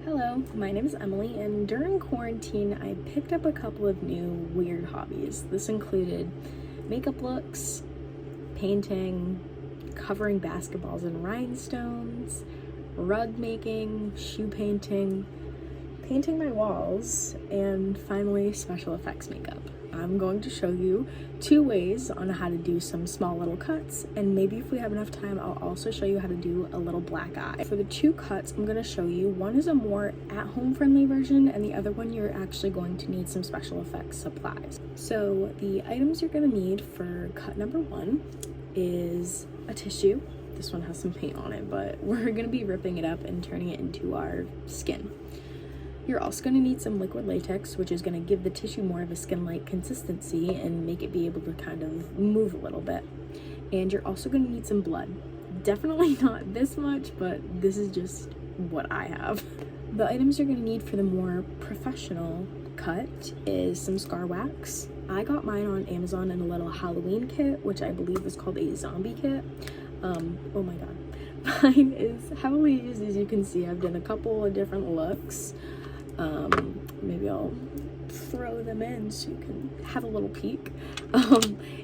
Hello, my name is Emily, and during quarantine, I picked up a couple of new weird hobbies. This included makeup looks, painting, covering basketballs in rhinestones, rug making, shoe painting, painting my walls, and finally special effects makeup. I'm going to show you 2 ways on how to do some small little cuts, and maybe if we have enough time, I'll also show you how to do a little black eye. For the 2 cuts I'm going to show you, one is a more at-home friendly version, and the other one you're actually going to need some special effects supplies. So the items you're going to need for cut number 1 is a tissue. This one has some paint on it, but we're going to be ripping it up and turning it into our skin. You're also going to need some liquid latex, which is going to give the tissue more of a skin-like consistency and make it be able to kind of move a little bit. And you're also going to need some blood. Definitely not this much, but this is just what I have. The items you're going to need for the more professional cut is some scar wax. I got mine on Amazon in a little Halloween kit, which I believe is called a zombie kit. Oh my god. Mine is heavily used, as you can see. I've done a couple of different looks. Maybe I'll throw them in so you can have a little peek.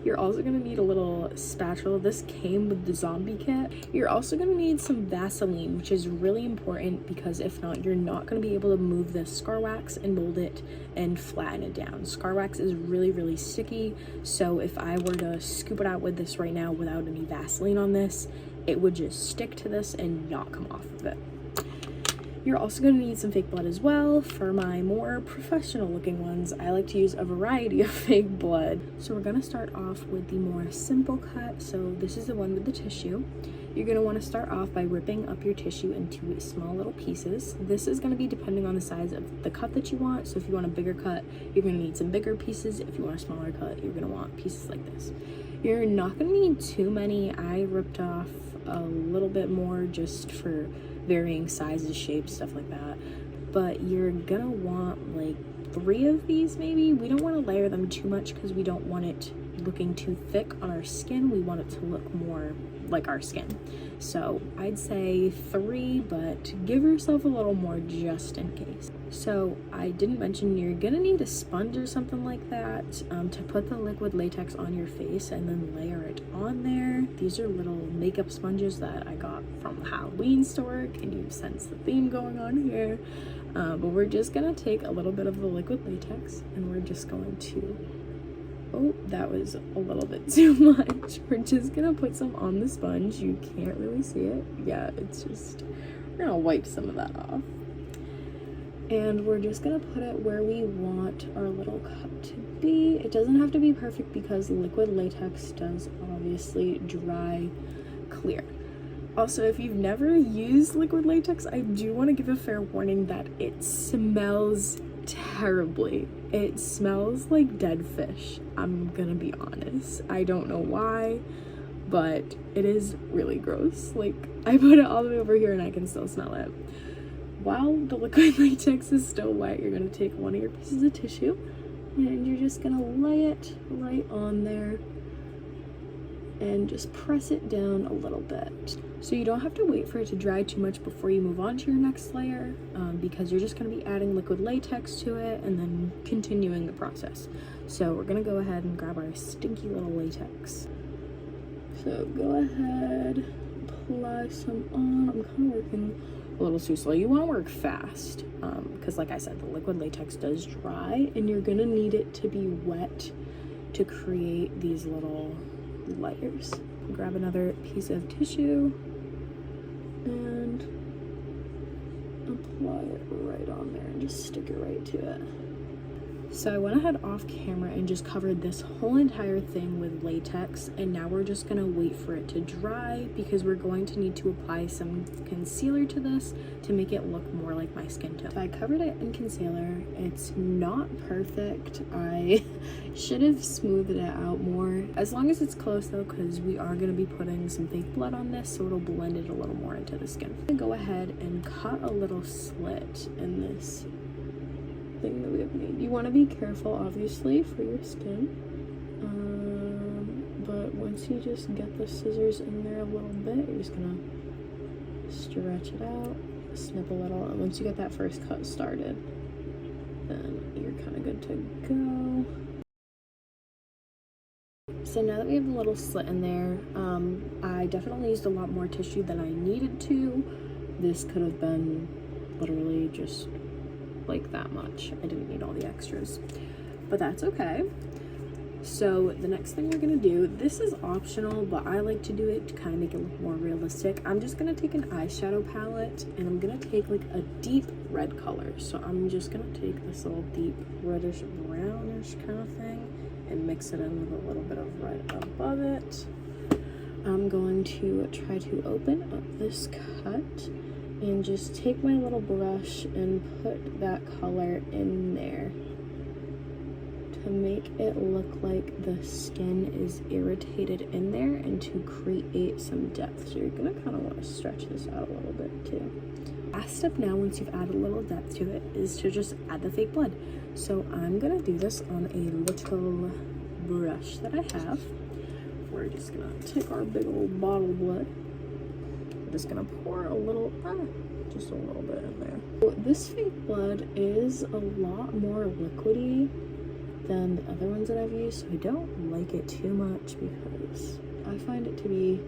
You're also going to need a little spatula. This came with the zombie kit. You're also going to need some Vaseline, which is really important because if not, you're not going to be able to move this scar wax and mold it and flatten it down. Scar wax is really sticky, so if I were to scoop it out with this right now without any Vaseline on this, it would just stick to this and not come off of it. You're also going to need some fake blood as well. For my more professional looking ones, I like to use a variety of fake blood. So we're going to start off with the more simple cut. So this is the one with the tissue. You're going to want to start off by ripping up your tissue into small little pieces. This is going to be depending on the size of the cut that you want. So if you want a bigger cut, you're going to need some bigger pieces. If you want a smaller cut, you're going to want pieces like this. You're not going to need too many. I ripped off a little bit more just for varying sizes, shapes, stuff like that, but you're gonna want like 3 of these maybe. We don't want to layer them too much because we don't want it looking too thick on our skin. We want it to look more like our skin, so I'd say 3, but give yourself a little more just in case. So I didn't mention you're gonna need a sponge or something like that to put the liquid latex on your face and then layer it on there. These are little makeup sponges that I got from the Halloween store. Can you sense the theme going on here? But we're just gonna take a little bit of the liquid latex and we're just going to, oh, that was a little bit too much. We're just gonna put some on the sponge. You can't really see it. Yeah, it's just, we're gonna wipe some of that off. And we're just gonna put it where we want our little cut to be. It doesn't have to be perfect because liquid latex does obviously dry clear. Also, if you've never used liquid latex, I do want to give a fair warning that it smells terribly. It smells like dead fish. I'm gonna be honest. I don't know why, but it is really gross. Like, I put it all the way over here and I can still smell it. While the liquid latex is still wet, you're going to take one of your pieces of tissue and you're just going to lay it right on there and just press it down a little bit. So you don't have to wait for it to dry too much before you move on to your next layer, because you're just going to be adding liquid latex to it and then continuing the process. So we're going to go ahead and grab our stinky little latex. So go ahead, apply some on. I'm kind of working a little too slow. You want to work fast because like I said, the liquid latex does dry and you're gonna need it to be wet to create these little layers. Grab another piece of tissue and apply it right on there and just stick it right to it. So I went ahead off camera and just covered this whole entire thing with latex, and now we're just gonna wait for it to dry because we're going to need to apply some concealer to this to make it look more like my skin tone. So I covered it in concealer. It's not perfect. I should have smoothed it out more. As long as it's close though, because we are gonna be putting some fake blood on this, so it'll blend it a little more into the skin. I'm gonna go ahead and cut a little slit in this thing that we have made. You want to be careful obviously for your skin, but once you just get the scissors in there a little bit, you're just gonna stretch it out snip a little, and once you get that first cut started, then you're kind of good to go. So now that we have the little slit in there, I definitely used a lot more tissue than I needed to. This could have been literally just like that much. I didn't need all the extras, but that's okay. So the next thing we're gonna do, this is optional, but I like to do it to kind of make it look more realistic. I'm just gonna take an eyeshadow palette and I'm gonna take like a deep red color. So I'm just gonna take this little deep reddish brownish kind of thing and mix it in with a little bit of red above it. I'm going to try to open up this cut and just take my little brush and put that color in there to make it look like the skin is irritated in there and to create some depth. So you're gonna kind of want to stretch this out a little bit too. Last step now, once you've added a little depth to it, is to just add the fake blood. So I'm gonna do this on a little brush that I have. We're just gonna take our big old bottle of blood. I'm just gonna pour a little, just a little bit in there. So this fake blood is a lot more liquidy than the other ones that I've used, so I don't like it too much because I find it to be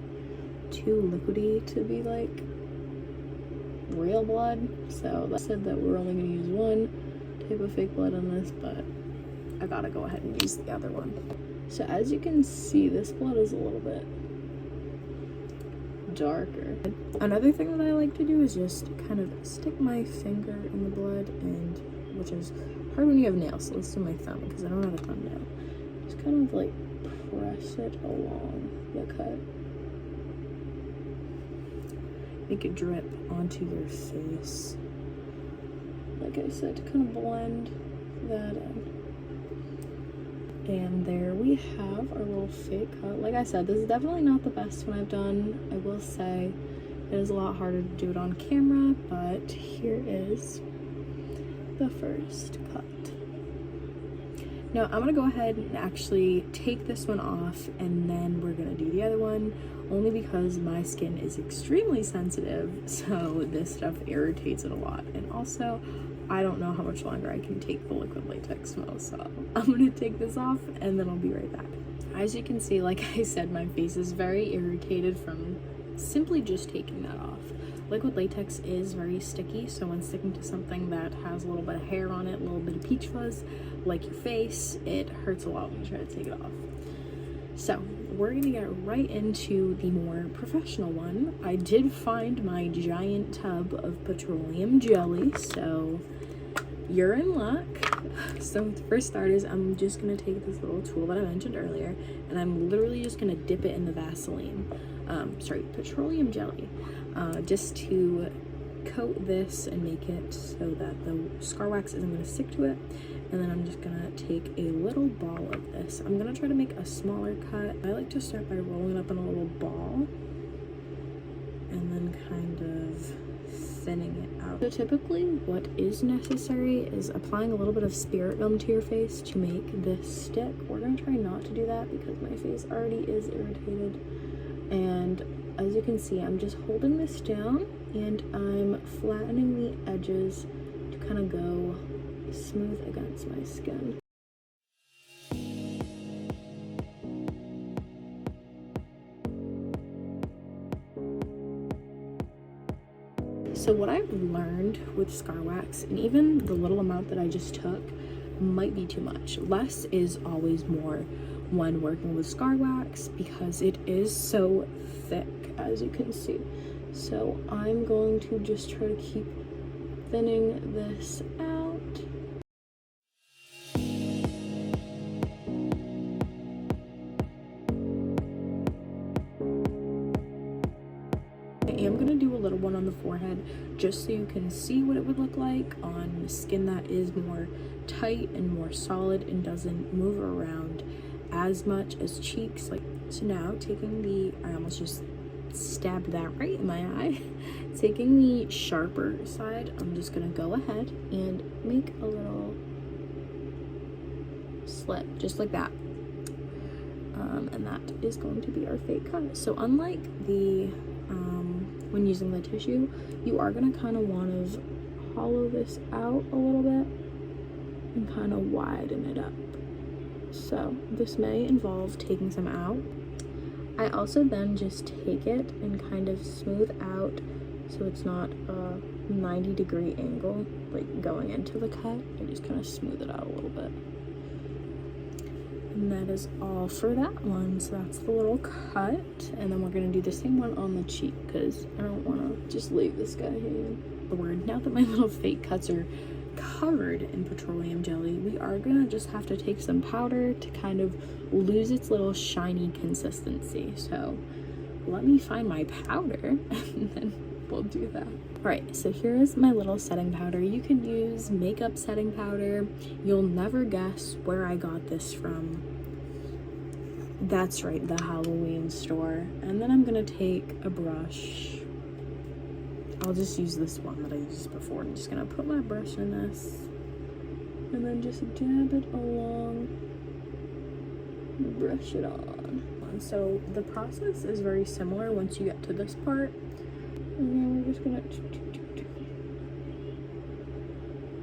too liquidy to be like real blood. So I said that we're only going to use one type of fake blood on this, but I gotta go ahead and use the other one. So as you can see, this blood is a little bit darker. Another thing that I like to do is just kind of stick my finger in the blood, and which is hard when you have nails, so let's do my thumb because I don't have a thumbnail. Just kind of like press it along the cut. Make it drip onto your face. Like I said, to kind of blend that in. And there we have our little fake cut. Like I said, this is definitely not the best one I've done. I will say it is a lot harder to do it on camera, but here is the first cut. Now I'm gonna go ahead and actually take this one off, and then we're gonna do the other one, only because my skin is extremely sensitive, so this stuff irritates it a lot. And also, I don't know how much longer I can take the liquid latex smell, so I'm gonna take this off and then I'll be right back. As you can see, like I said, my face is very irritated from simply just taking that off. Liquid latex is very sticky, so when sticking to something that has a little bit of hair on it, a little bit of peach fuzz, like your face, it hurts a lot when you try to take it off. So we're gonna get right into the more professional one. I did find my giant tub of petroleum jelly, so you're in luck. So for starters, I'm just gonna take this little tool that I mentioned earlier, and I'm literally just gonna dip it in the Vaseline, petroleum jelly, just to coat this and make it so that the scar wax isn't gonna stick to it. And then I'm just gonna take a little ball of this. I'm gonna try to make a smaller cut. I like to start by rolling it up in a little ball and then kind of thinning it out. So typically what is necessary is applying a little bit of spirit gum to your face to make this stick. We're gonna try not to do that because my face already is irritated. And as you can see, I'm just holding this down and I'm flattening the edges to kind of go smooth against my skin. So what I've learned with scar wax, and even the little amount that I just took might be too much. Less is always more when working with scar wax because it is so thick, as you can see. So I'm going to just try to keep thinning this out. I am going to do a little one on the forehead just so you can see what it would look like on skin that is more tight and more solid and doesn't move around as much as cheeks. So now taking the, I almost just stabbed that right in my eye. Taking the sharper side, I'm just going to go ahead and make a little slit just like that. And that is going to be our fake cut. So unlike the when using the tissue, you are going to kind of want to hollow this out a little bit and kind of widen it up. So this may involve taking some out. I also then just take it and kind of smooth out so it's not a 90-degree angle like going into the cut. I just kind of smooth it out a little bit. And that is all for that one. So that's the little cut, and then we're gonna do the same one on the cheek because I don't want to just leave this guy here. Now that my little fake cuts are covered in petroleum jelly, we are gonna just have to take some powder to kind of lose its little shiny consistency. So let me find my powder and then we'll do that. All right, so here is my little setting powder. You can use makeup setting powder. You'll never guess where I got this from. That's right, the Halloween store. And then I'm gonna take a brush. I'll just use this one that I used before. I'm just gonna put my brush in this and then just dab it along, brush it on. So the process is very similar once you get to this part. And then we're just gonna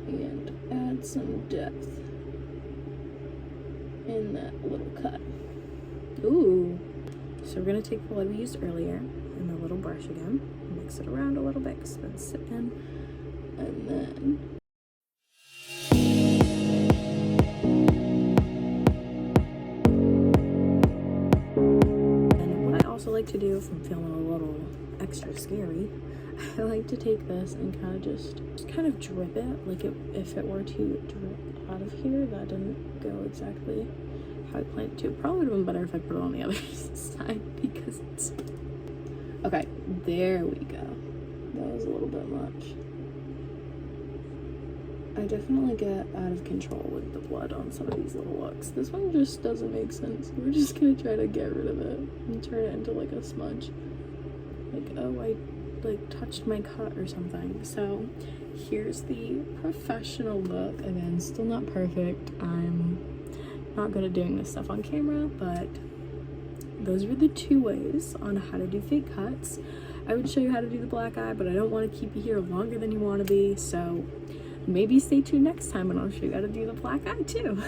and add some depth in that little cut. Ooh. So we're gonna take the one we used earlier and the little brush again, mix it around a little bit because it's been sitting, and then like to do if I'm feeling a little extra scary, I like to take this and kind of just kind of drip it, like if it were to drip out of here. That didn't go exactly how I planned it to. Probably would have been better if I put it on the other side because it's okay. There we go. That was a little bit much. I definitely get out of control with the blood on some of these little looks. This one just doesn't make sense. We're just gonna try to get rid of it and turn it into like a smudge. Like, oh, I like touched my cut or something. So here's the professional look. Again, still not perfect. I'm not good at doing this stuff on camera, but those were the 2 ways on how to do fake cuts. I would show you how to do the black eye, but I don't want to keep you here longer than you want to be, so maybe stay tuned next time and I'll show you how to do the black eye too.